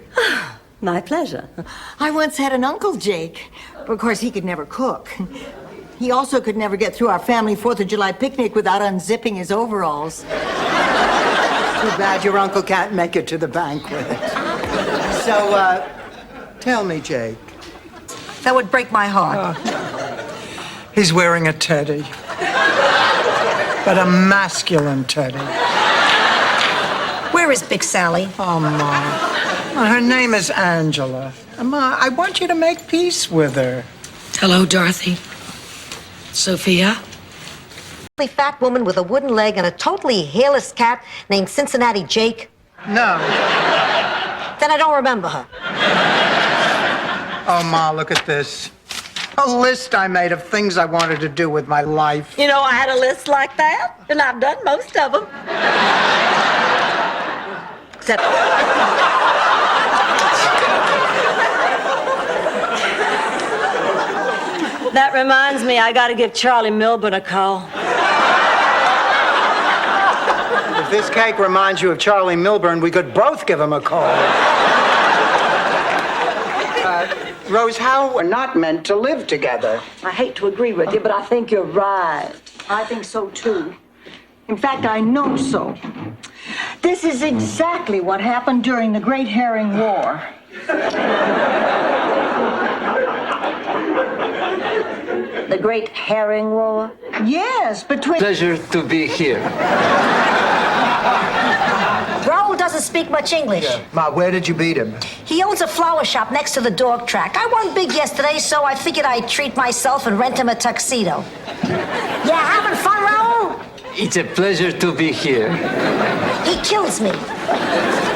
My pleasure. I once had an Uncle Jake. Of course, he could never cook. He also could never get through our family 4th of July picnic without unzipping his overalls. Too bad your uncle can't make it to the banquet. So, tell me, Jake. That would break my heart. He's wearing a teddy. But a masculine teddy. Where is Big Sally? Oh, Ma. Well, her name is Angela. Ma, I want you to make peace with her. Hello, Dorothy. Sophia? A fat woman with a wooden leg and a totally hairless cat named Cincinnati Jake. No. Then I don't remember her. Oh, Ma, look at this. A list I made of things I wanted to do with my life. You know, I had a list like that, and I've done most of them. Except... That reminds me, I gotta give Charlie Milburn a call. If this cake reminds you of Charlie Milburn, we could both give him a call. Rose, how we're not meant to live together. I hate to agree with you, but I think you're right. I think so, too. In fact, I know so. This is exactly what happened during the Great Herring War. The Great Herring War? Yes, between... Pleasure to be here. Raoul doesn't speak much English. Ma, where did you beat him? He owns a flower shop next to the dog track. I won big yesterday, so I figured I'd treat myself and rent him a tuxedo. Yeah, having fun, Raoul? It's a pleasure to be here. He kills me.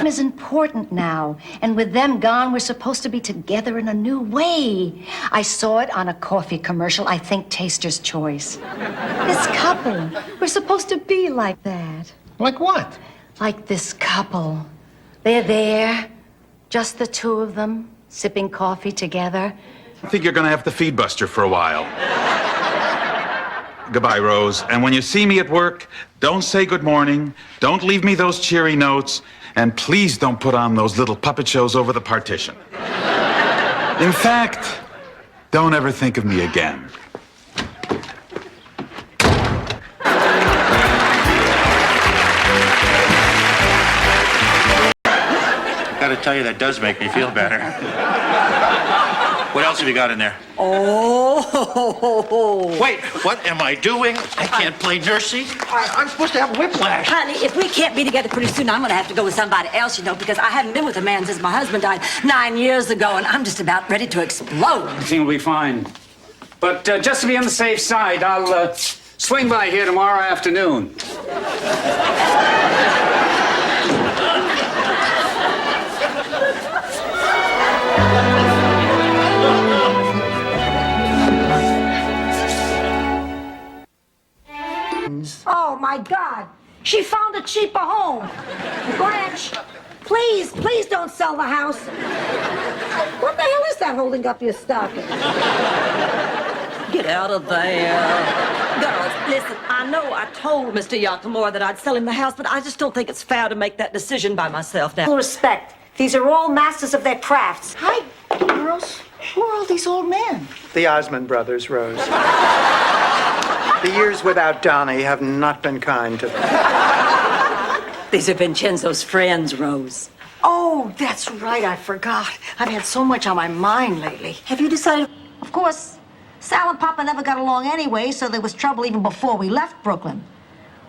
Is important now, and with them gone, we're supposed to be together in a new way. I saw it on a coffee commercial. I think Taster's Choice. This couple, we're supposed to be like that. Like what? Like this couple. They're there, just the two of them, sipping coffee together. I think you're gonna have to feed Buster for a while. Goodbye, Rose. And when you see me at work, don't say good morning. Don't leave me those cheery notes. And please don't put on those little puppet shows over the partition. In fact, don't ever think of me again. Gotta tell you, that does make me feel better. What else have you got in there? Oh. Wait, what am I doing? I can't play nursing. I'm supposed to have whiplash. Honey, if we can't be together pretty soon, I'm going to have to go with somebody else, you know, because I haven't been with a man since my husband died 9 years ago, and I'm just about ready to explode. Everything will be fine. But just to be on the safe side, I'll swing by here tomorrow afternoon. Oh, my God. She found a cheaper home. Blanche, please don't sell the house. What the hell is that holding up your stocking? Get out of there. Girls, listen, I know I told Mr. Yakimura that I'd sell him the house, but I just don't think it's fair to make that decision by myself now. Full respect. These are all masters of their crafts. Hi, girls. Who are all these old men? The Osmond brothers, Rose. The years without Donnie have not been kind to them. These are Vincenzo's friends, Rose. Oh, that's right. I forgot. I've had so much on my mind lately. Have you decided? Of course, Sal and Papa never got along anyway, so there was trouble even before we left Brooklyn.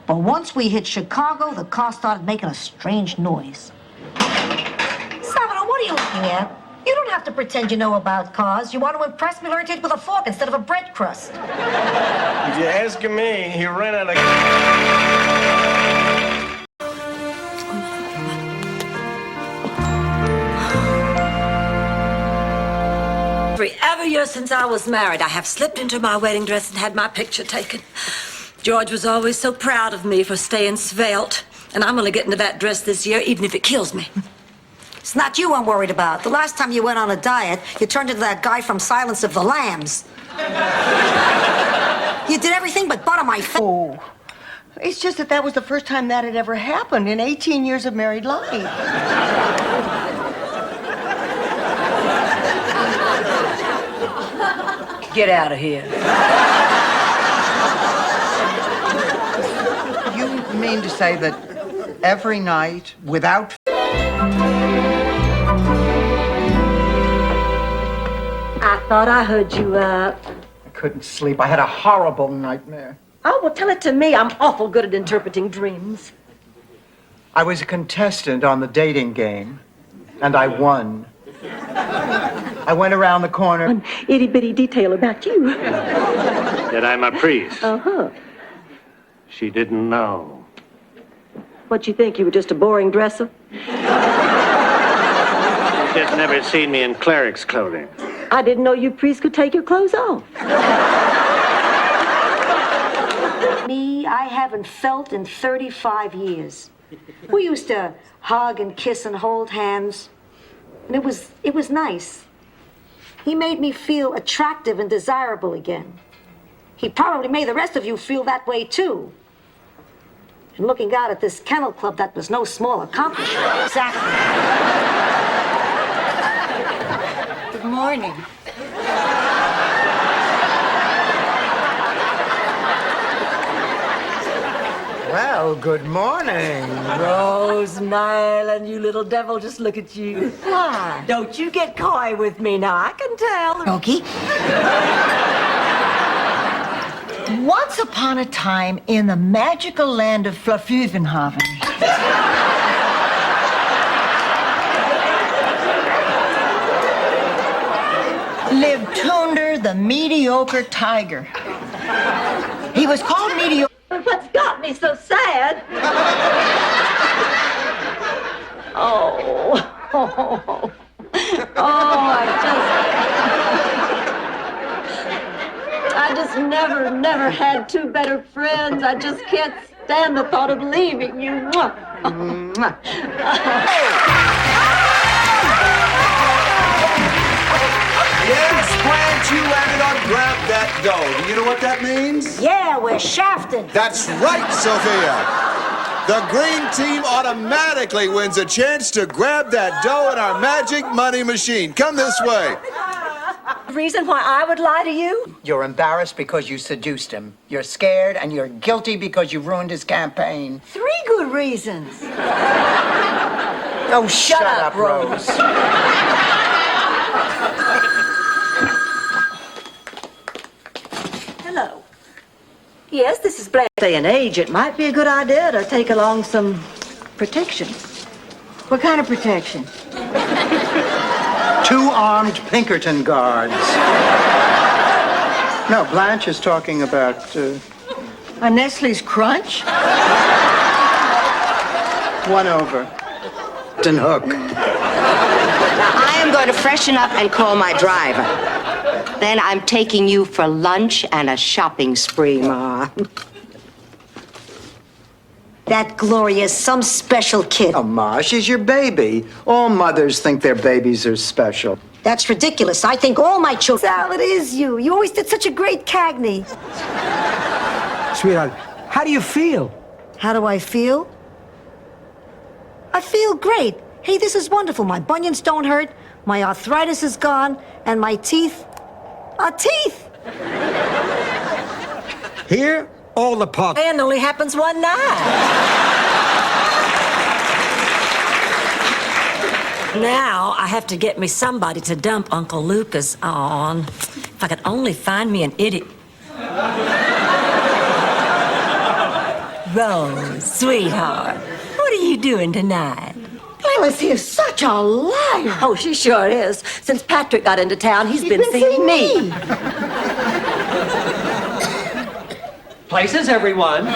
But once we hit Chicago, the car started making a strange noise. Salvador, what are you looking at? You don't have to pretend you know about cars. You want to impress me, learn to eat with a fork instead of a bread crust. If you're asking me, he ran out of... Every year since I was married, I have slipped into my wedding dress and had my picture taken. George was always so proud of me for staying svelte, and I'm going to get into that dress this year, even if it kills me. It's not you I'm worried about. The last time you went on a diet, you turned into that guy from Silence of the Lambs. You did everything but butter my face. Oh, it's just that was the first time that had ever happened in 18 years of married life. Get out of here. You mean to say that every night, without... I thought I heard you, I couldn't sleep. I had a horrible nightmare. Oh, well, tell it to me. I'm awful good at interpreting dreams. I was a contestant on the dating game, and I won. I went around the corner. An itty-bitty detail about you. That I'm a priest. Uh-huh. She didn't know. What'd you think? You were just a boring dresser? She's just never seen me in cleric's clothing. I didn't know you priests could take your clothes off. Me, I haven't felt in 35 years. We used to hug and kiss and hold hands. And it was nice. He made me feel attractive and desirable again. He probably made the rest of you feel that way, too. And looking out at this kennel club, that was no small accomplishment. Exactly. Good morning. Well, good morning. Rose Nyland, you little devil, just look at you. Why? Don't you get coy with me now, I can tell. Okay. Once upon a time in the magical land of Flaffuvenhaven. Lived Tunder the mediocre tiger. He was called mediocre. What's got me so sad? Oh, I just never had two better friends. I just can't stand the thought of leaving you. Mwah. Yes, Blanche, you landed on Grab That Dough. Do you know what that means? Yeah, we're shafted. That's right, Sophia. The green team automatically wins a chance to grab that dough in our magic money machine. Come this way. The reason why I would lie to you? You're embarrassed because you seduced him. You're scared and you're guilty because you ruined his campaign. 3 good reasons. Oh, shut up, Rose. Hello. Yes, this is Blanche. Day and age, it might be a good idea to take along some protection. What kind of protection? 2 armed Pinkerton guards. No, Blanche is talking about... A Nestle's Crunch? 1 over. And Hook. Now, I am going to freshen up and call my driver. Then I'm taking you for lunch and a shopping spree, Ma. That Gloria is some special kid. Oh, Ma, she's your baby. All mothers think their babies are special. That's ridiculous. I think all my children... Sal, it is you. You always did such a great Cagney. Sweetheart, how do you feel? How do I feel? I feel great. Hey, this is wonderful. My bunions don't hurt, my arthritis is gone, and my teeth are teeth. Here, all the pop. And only happens one night. Now I have to get me somebody to dump Uncle Lucas on. If I could only find me an idiot. Rose, sweetheart, what are you doing tonight? Phyllis is such a liar. Oh, she sure is. Since Patrick got into town, he's been seeing me. Places, everyone.